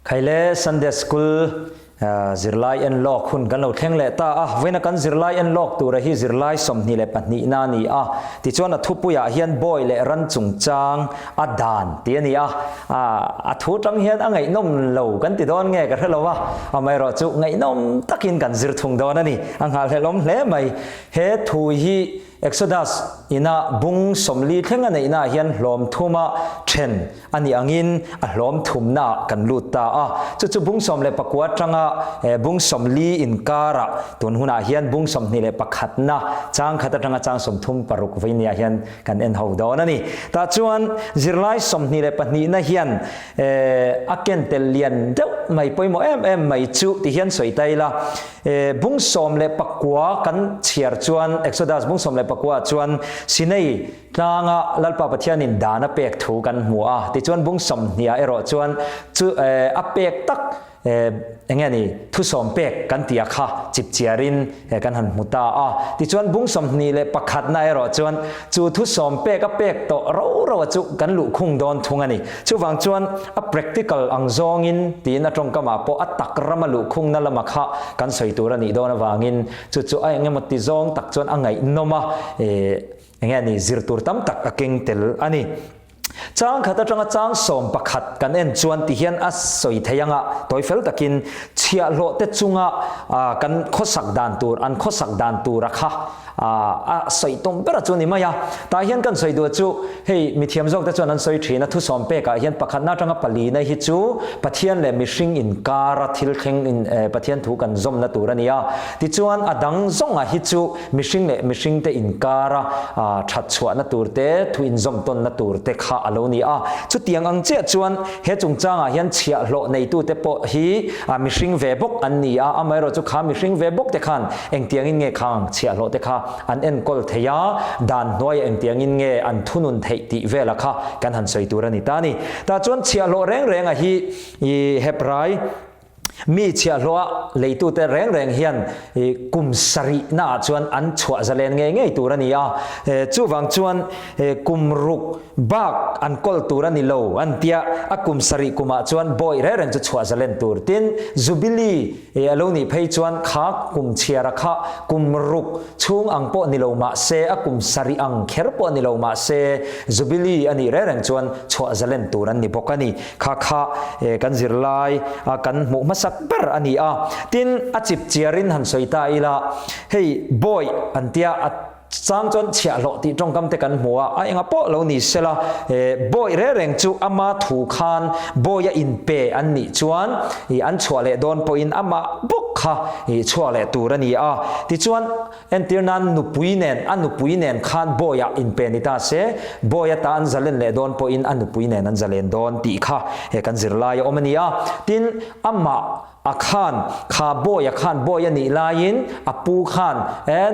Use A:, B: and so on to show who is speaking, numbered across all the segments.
A: ใครเล่ซันเดย์สคูลจิรไลเอ็นล็อกคุณกันเราแข่งเล่ตาเว้นกันจิรไลเอ็นล็อกตัวที่จิรไลสมนี่เล่ปัจจุบันนี้ที่ชวนทุบปุยเฮียนบอยเล่รันจุงจางดานที่นี่ทุบจังเฮียนไงนมเหลากันติดโดนไงกันเหรอวะไม่รอจุไงนมตักินกันจิรทุงโดนนี่หาเล่ล้มเล่ไม่เฮทุยExodus อินาบุงสมลีเท่งอันอินาเฮียนหลอมทุ่มเทนอันนี้อังอินหลอมทุ่มนากันลุตตาจุบุงสมเลปักวัดจังบุงสมลีอินการะตัวหุ่นเฮียนบุงสมนี่เลปักขัดนะจางขัดจังจางสมทุ่มปรุกวิญญาเฮียนกันเอ็นหูดอนั่นนี่แต่ชวนจิรไลสมนี่เลปันี่นะเฮียนอักเกนเตลียนเด้อไม่ไปโมไม่จุที่เฮียนสวยใจละบุงสมเลปักวัดกันเชียร์ชวน Exodus บุงสมเลปักว่าชวนสินัยนางลัลปะปะเทียนินดานะเป็กถูกันหัวที่ชวนบุ้งสมเนี่ยรอชวนเป็กตักอย่างเงี้ยนี่ทุสมเป็กกันเตียค่ะจิบเจียรินกันหันมุตาที่ชวนบุ้งสมนี่เลยประคัดนายรอชวนทุสมเป็กกับเป็กโตเราจุกันลุคุงโดนทุงอันนี้ฟังชวนpractical อังซองอินตีนตรงกับมาพอตักระมาลุคุงนั่นละมาค่ะกันใส่ตัวนี่โดนวางินไอ้เงี้ยมัดที่ซองตักชวนอังไงนมาอย่างเงี้ยนี่ซิร์ตูร์ตั้มตักเก่งเตลอันนี้จางขัดจังจางสมประคัดกันเอ็นชวนที่เฮียนสวยเทียงตัวเฟลตะกินเชียโลเตจุงกันข้อสักดานตูอันข้อสักดานตูรักค่ะสวยตรงเปล่าจวนนี่มั้ยแต่เฮียนกันสวยตัวจูเฮ้ยมีเทียมจงแต่จวนนั้นสวยทีนะทุสมเปกเฮียนประคัดน่าจังปลีนะฮิจูปะเทียนเลยมิชิงอินการ์ทิลเข่งอินปะเทียนถูกันซอมนะตูรันี่ที่จวนดังซงฮิจูมิชิงเตอินการ์ชัดชัวนะตูเตทุอินซอมต้นนะตูเตข้าอโลนี่จุดเตียงอังเจ้าชวนเฮจงจางเฮียนเชียโลในตู้เตปฮีมิชิงเวบกอันนี้ไม่รู้จุข้ามิชิงเวบกเตขันเอ็งเตียงอินเงคังเชียโลเตข้าอันเอ็นกอลเทียดานน้อยเอ็งเตียงอินเงอันทุนุนเทติเวลค่ะกันหันสวยตัวนี้ตานี่แต่จวนเชียโลแรงฮีเฮปไรมีเชียรัวเลยตัวแต่แรงเฮียนกุมสริน่าชวนอันชัวจะเล่นไงตัวนี้จูฟังชวนกุมรุกบักอันกอลตัวนี้โลอันเตียกุมสริกุมาชวนบอยแรงจะชัวจะเล่นตัวตินจูบิลีโลนี่เพย์ชวนขากุมเชียระขากุมรุกช่วงอังปอนิโลมาเซกุมสริอังเคร์ปอนิโลมาเซจูบิลีอันนี้แรงชวนชัวจะเล่นตัวนี้พวกนี้ขากันจิรไลกันมุมัสสักเบอร์อันนี้ตินจิบเจียรินหันสวยตาอีละเฮ้ยบอยอันเตียสร้างจนเชียโลที่ตรงกำเตกันหัวไอ้งาโปเรานี่เสละบอยเร่งจูอามาถูกขันบอยอินเปอันนี้ชวนอันชัวเลโดนปอินอามาบุกค่ะชัวเลตัวนี้ที่ชวนเอ็นตีนันนุปุยเนนอันนุปุยเนนขันบอยอินเปนิตาเสบอยตาอันจะเล่นเลโดนปอินอันนุปุยเนนอันจะเล่นโดนตีค่ะกันจิรลายอมันนี้ตินอามาอาคารข้าบอยอาคารบอยนี่ลายินอปูขาน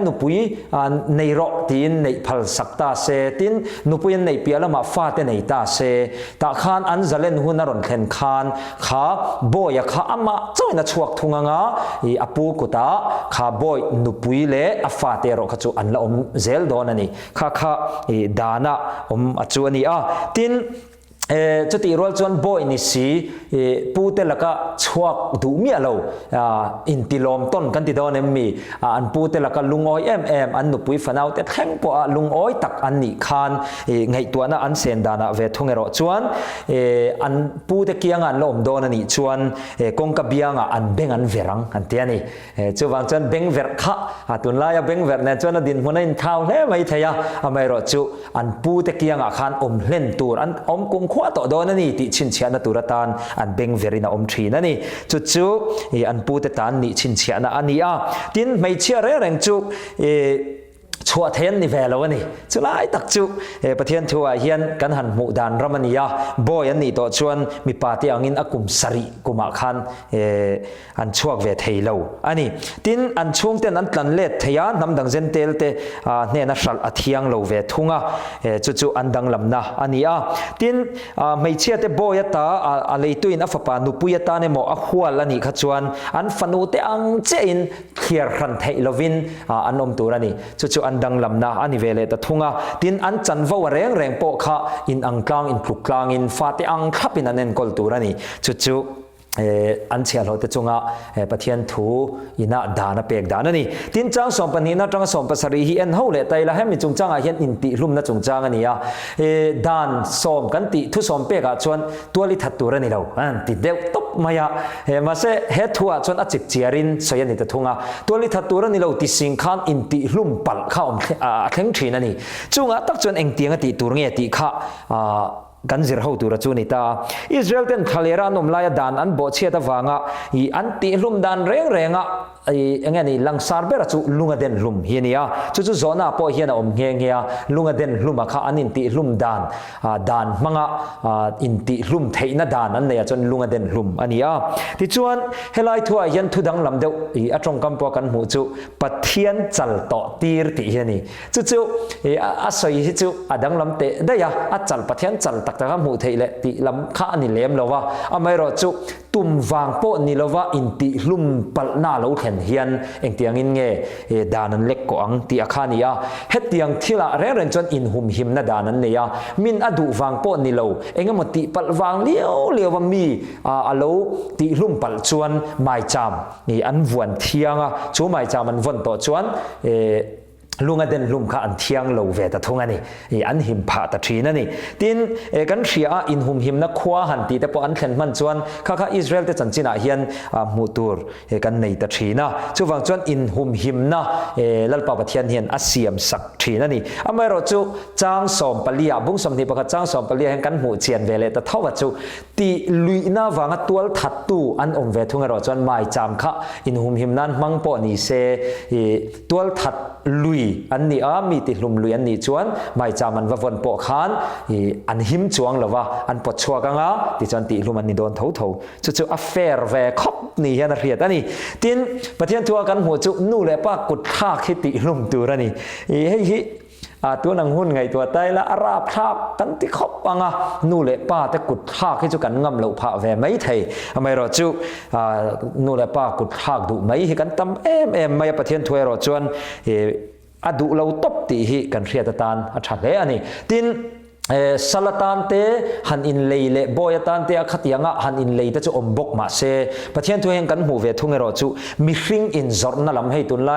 A: นุปุยในรถตินในพัลสักตาเซตินนุปุยในเปียละมาฟาเตในตาเซตาขานอันจะเล่นหุ่นนรนเข็นขานข้าบอยข้าอามาจ้อยนัชวกทุงงาอปูกุตาข้าบอยนุปุยเล่อฟาเตโรขจูอันละเซลโดนันนี่ข้าดานะอจูนี่ตินจุดที่รัวจวนบอยนี่สิพูดแต่ละก็ชวกดูมีอะไรอินทิลอมต้นกันติดโดนมีอันพูดแต่ละก็ลุงอ้อยอันนุปุยฝันเอาแต่แข่งปะลุงอ้อยตักอันนี้คานไงตัวน่ะอันเซนดานะเวทุงเอรอจวนอันพูดแต่เกี่ยงอันลมโดนนี่จวนกงกับเบียงอันเบงอันเวรังอันเทียนี่จวนจวนเบงเวรค่ะตุนลายเบงเวรเนี่ยจวนดินหัวในข้าวเนี่ยไม่เทียไม่รอจูอันพูดแต่เกี่ยงคานเล่นตัวอันกุมว่าต่อโดนนี่ติชินเชียนตุระตานอันเบงเวรินาทรีนั่นนี่จุอันปูเตตานนี่ชินเชียนอันนี้ตินไม่เชียเรื่องจุชัวเทนนี่เวลวันนี้จุลายตักจุประเทศทัวเฮียนกันหันมุดานรามณียาบอยันนี่ต่อชวนมีปาติอังอินอกุมสริกุมาคันอันช่วงเวทเฮโลอันนี้ตินอันช่วงเต้นอันตันเล็ดเทียนนำดังเซนเตลเตเนี่ยนัชลอธิยังโลเวทุงจุอันดังลำนะอันนี้ตินไม่เชื่อแต่บอยตาอะไรตัวอินอัฟปานุปุยตาเนี่ยหมออหัวลันนี่ขจวนอันฟันูเตอังเจนเขียร์ขันเทลวินอันอมตัวนี่จุอันดังลำนาอันนี้เวเลตทุงตินอันจันวะแรงโปะค่ะอินอังกลางอินปลุกกลางอินฟาติอังขับอินอันเนนกอลตัวนี่จุ อันเชียร์เราแต่จงประเทศทูอินาดานะเปกดานะนี่ตินจังสมปนีนะจังสมปสรีฮีเอ็นเฮาเลไตละให้มีจงจังเห็นอินติลุมนะจงจังอันนี้ดานสมกันติทุสมเปกชวนตัวลิทัดตัวนี่เราติเดวตบมายามาเสเฮทัวชวนอจิกเจียรินสยันนี่ตะทุงตัวลิทัดตัวนี่เราติสิงคันอินติลุมปัลเข้าเข่งทีนั่นนี่จงตักชวนเองเตียงติตัวเงี้ยติข้ากันจิรหูตัวจูนิตาอิสราเอลเต็นทะเลรานมลายดานอันบ่เชียตะวางอีอันติลุมดานเร่งไอ้เงี้ยนี่ลังซาร์เบรจูลุงเดนลุมเฮียนี่จู่โซน่าพอเฮียนะเงี้ยลุงเดนลุมข้าอันอินติลุมดานมังอินติลุมเทนดานอันเนี่ยจนลุงเดนลุมอันนี้ที่ชวนเฮลัยทัวยันทุดังลำเดียวอัตรงกำปอกันหูจู่ปะเทียนจัลโตตีร์ติเฮียนี่จู่อาศัยจู่ดังลำเตะได้ยาอัจัลปะเทียนจัลตักตะกำหูเทเลติลำข้าอันนี้เลี้ยมเราว่าไม่รอจู่ตุ่มวางโปนี่เราว่าอินติลุมปัลน่าเราเห็นเฮียนเองเตียงอินเงดานันเล็กกว่าที่อาคานี่เฮ็ดเตียงที่ละเร่งจนอินหุมหิมนะดานันเนี่ยมินอดูวางโปนี่เราเองก็มติปัลวางเลี้ยวว่ามีเราติลุมปัลชวนไม่จำนี่อันวันเที่ยงชูไม่จำมันวันต่อชวนลุงเดินลุมข้าอันเที่ยงเราเวททุ่งอันนี้อันหิมผาตะทีนั่นนี่ตินกันเชียอินหุมหิมนักขวาหันตีแต่พออันเข็นมันชวนข้าอิสราเอลแต่จันจินาเฮียนมูตูร์กันในตะทีนะจู่ฟังชวนอินหุมหิมนะลัลปาปะเทียนเฮียนอาเซียมสักทีนั่นนี่อเมริกาจู่จางสอมปลียบุ้งสมนิปะจางสอมปลียแห่งกันหูเชียนเวเลแต่เท่าว่าจู่ตีลุยน่าวังตัวทัดตู้อันอมเวทุ่งเราชวนไม่จำข้าอินหุมหิมนั้นมังปอนี่เซตัวทัดลุยอันนี้มีติลุมลุยอันนี้ชวนไม่จำมันว่าวันปอขานอันหิมจวงหรือว่าอันปอชัวกังติจวนติลุมอันนี้โดนเท่าจู่อัฟเฟร์เวคบนี่ยันเรียดอันนี้ตินประเทศทัวกันหัวจู่นู่นเลยป้ากุดท่าคิดติลุมตัวนี่เฮ้ยตัวนังหุ่นไงตัวไตละอาราบทาบกันที่ขบปังนู่นเลยป้าแต่กุดทากให้จุกันงำเหลาผ่าแวไม่ไทยทำไมเราจู่นู่นเลยป้ากุดทากดูไม่ให้กันตำไม่ประเทศทัวเราจวนดูเราตบตีให้กันเรียดตานอัจฉริยะนี่ตินสลัดตันเตหันอินเลยเล่บอยตันเตอขัดยังหันอินเลยแต่จะอมบกมาเสประเทศตัวเองกันหูเวทุ่งเราจู่มีริงอินจอร์นั่นลำให้ตุนไล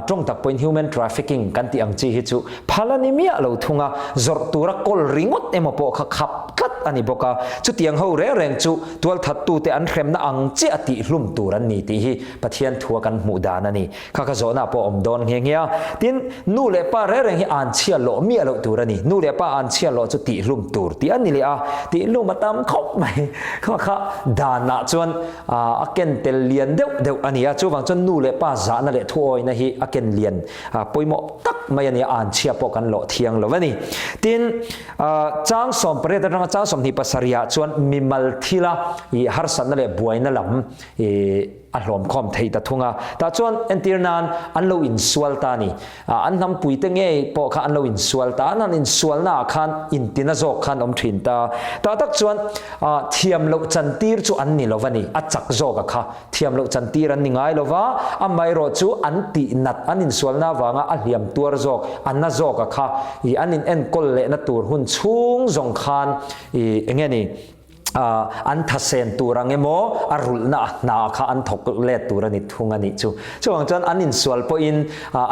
A: ตรงตักเป็น human trafficking กันที่อังจีฮิจู่พาลานิมีเราทุ่งจอร์ตัวรักกอลริงดเอ็มปอกขับกัดอันนี้บอกจู่ที่ยังเขาเร่งจู่ตัวทัดตูเตอันเข็มน่าอังจีอติลุ่มตัวรันนี่ที่ฮิประเทศทัวกันหูดานันนี่ข้าก็โจน่าปอมโดนเฮียตินนู่เล่ป้าเร่งฮิอันเชียโลมีเราตัวรันนี่นู่เล่ป้าอันเชียโลจุดติลุมตูร์ที่อันนี้เลยติลุมมาตามขบไหมข้าดานะจวนอาเกนเตเลียนเดี๋ยวอันนี้จู่ฟังจนนู่เลยป้าจานั่นแหละทั่วนะฮีอาเกนเลียนปอยหมอกตักไม่อันนี้อ่านเชียปกันหล่อเทียงหรอวะนี่ตินจ้างสมประเดี๋ยวจ้างสมที่ภาษาเรียจวนมีมัลทิลาอีฮาร์สันนั่นแหละบวยนั่นแหละอันลมคอมไทยตะทุ่งแต่จวนเอ็นตีร์นันอันเราอินสวลตานี่อันทำปุ๋ยเตงเง่ปอข้าอันเราอินสวลตานั่นอินสวลน่าขันอินตินาโจขันอมทินตาแต่ตักจวนเทียมเราจันทีร์จูอันนี้เราวันนี้อัจจักโจกค่ะเทียมเราจันทีร์อันนี้ไงเราว่าอันไม่รอจูอันตีนัดอันอินสวลน่าว่างอันเลียมตัวโจกอันน่าโจกค่ะอันอินเอ็นกอลเลนัตัวหุ่นชุ่งจงขันเงี้ยนี่อันทัศน์ตัวรังเอโมอารุลนาข้าอันทกเล็ดตัวนิทุงอันนี้จู่ช่วงจนอันอินสวลพออิน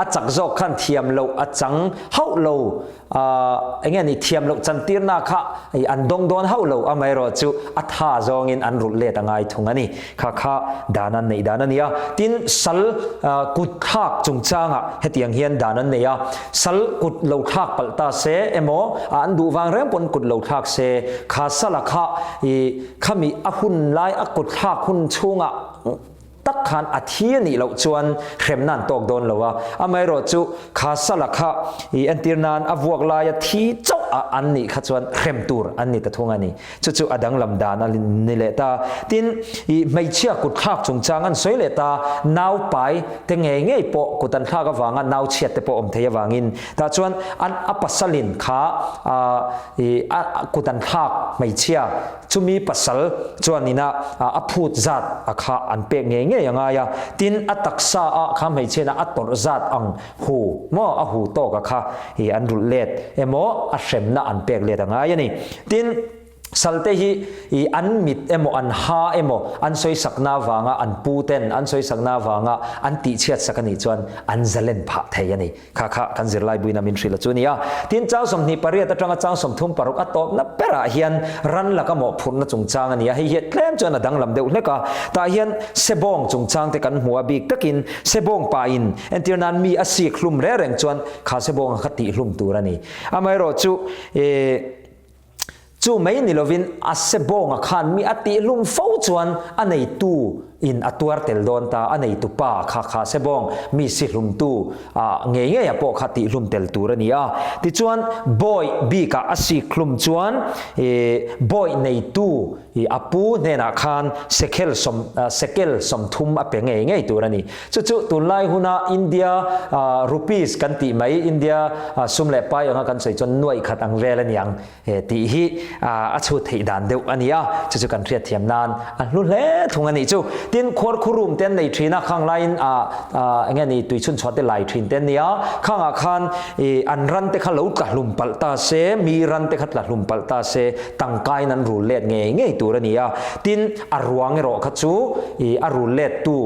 A: อัจจักโจขันเทียมโลอัจจังเฮาโลเงี้ยนี่เทียมโลจันทีร์นาข้าอันดงโดนเฮาโลอเมริกาจู่อัฐาจงอินอันรุลเล็ดง่ายทุงอันนี้ข้าดานันนี่ดานันนี่ตินสัลกุดทักจงจางเฮตียงเฮียนดานันนี่สัลกุดโลทักปัลตาเซเอโมอันดูวางเรื่องปนกุดโลทักเซข้าสลักข้าข้ามีอหุนไลอกุดทักหุนชุงตักขันอาทิตย์นี้เราชวนเข็มนั่นตกโดนเราว่าไม่รอจู่ข้าสลักข้าอันตีนันอวกลายที่เจ้าอันนี้ข้าชวนเข็มตูร์อันนี้แต่ทุ่งอันนี้จู่อดังลำดานนี่แหละตาตินไม่เชื่อกุดทักจงจางอันสวยเลยตาหนาวไปแต่เงี้ยปอกุดันข้าก็วางอันหนาวเฉียดแต่ปออมเทียวางินแต่ชวนอันอปัสสลินข้ากุดันข้าไม่เชื่อจุมีปัสสลชวนนี่นะอพูดจัดข้าอันเปียกเงี้ยยังไงตินอัตักษาข้าไม่เชื่อนะอัตตรจัดอังหูมอหูโตกับข้าอันรุเล็ดโมอัเชมนะอันเปียกเล็ดยังไงนี่ติน salte hi I an mit emo an ha emo an soi sakna wanga an puten an soi sakna wanga an ti chiat sakani chuan an zalen pha thei kha kan zirlai buina min thrila chunia tin chaw som ni pariat atanga chaw som thum paruk atop na pera hian ran laka mo phurna chungchang ania hi het tlem chuan adang lam deuh hleka ta hian sebong chungchang te kan hmuwa bik takin sebong pa in entirnan mi asi khlum re reng chuan kha sebong khati hlum turani amai ro chu chu mai ni lovin a sebong a khan mi ati lum fo chuan anei tu in atuar tel don ta anei tu pa kha sebong mi si hlum tu nge ya po khati hlum tel tur ania ti chuan boy bi ka asi khlum chuan boy nei tu apu nena khan sekel som thum a pe nge tur ani chu tu lai huna India rupees kan ti mai India sumle pai anga kan sei chon noi khat ang vel aniang ti hi a chu thei dan deuh ania chu kan riat thiam nan an lu le thung ani chu tin khor khurum ten nei thina khang lain enge ni tuichun chote lai thin ten nia khang a khan an ran te kha lo ka hlum palta se mi ran te khat la hlum palta se tangkai nan ru let nge tur ania tin arwang ro kha chu aru let tu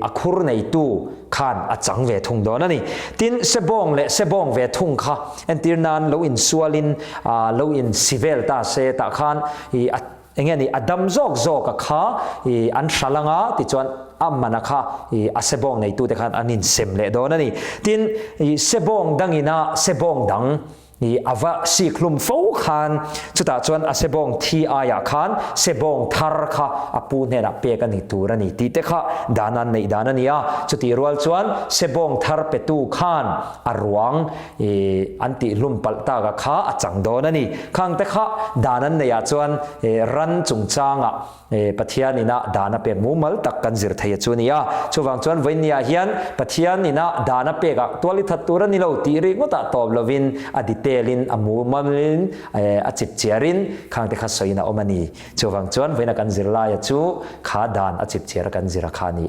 A: akhur nei tu khan a chang ve thung don ani tin sebong ve thung kha entir nan lo in sualin lo in sivel ta se ta khan enge ni adam zok ka kha an thalanga ti chuan amana kha asebong nei tu te khan anin sem le don ani tin sebong dangina sebong dang ava si klum fo khan chuta chuan asebong thi aya khan sebong thar kha apu ne na pe kan ni turani ti te kha danan nei danania chuti rual chuan sebong thar pe tu khan arwang anti lum palta ga kha achang donani khang te kha danan ne ya chuan ran chungchanga pathianina dana pe mumal tak kan zir thei chunia chuwang chuan voinia hian pathianina dana pe ga toli that turani lo ti ri ngota top lovin adite telin amu mamin achip chiarin khang te kha soina omani chuwang chuan voina kan zirla ya chu kha dan achip chiar kan zira khani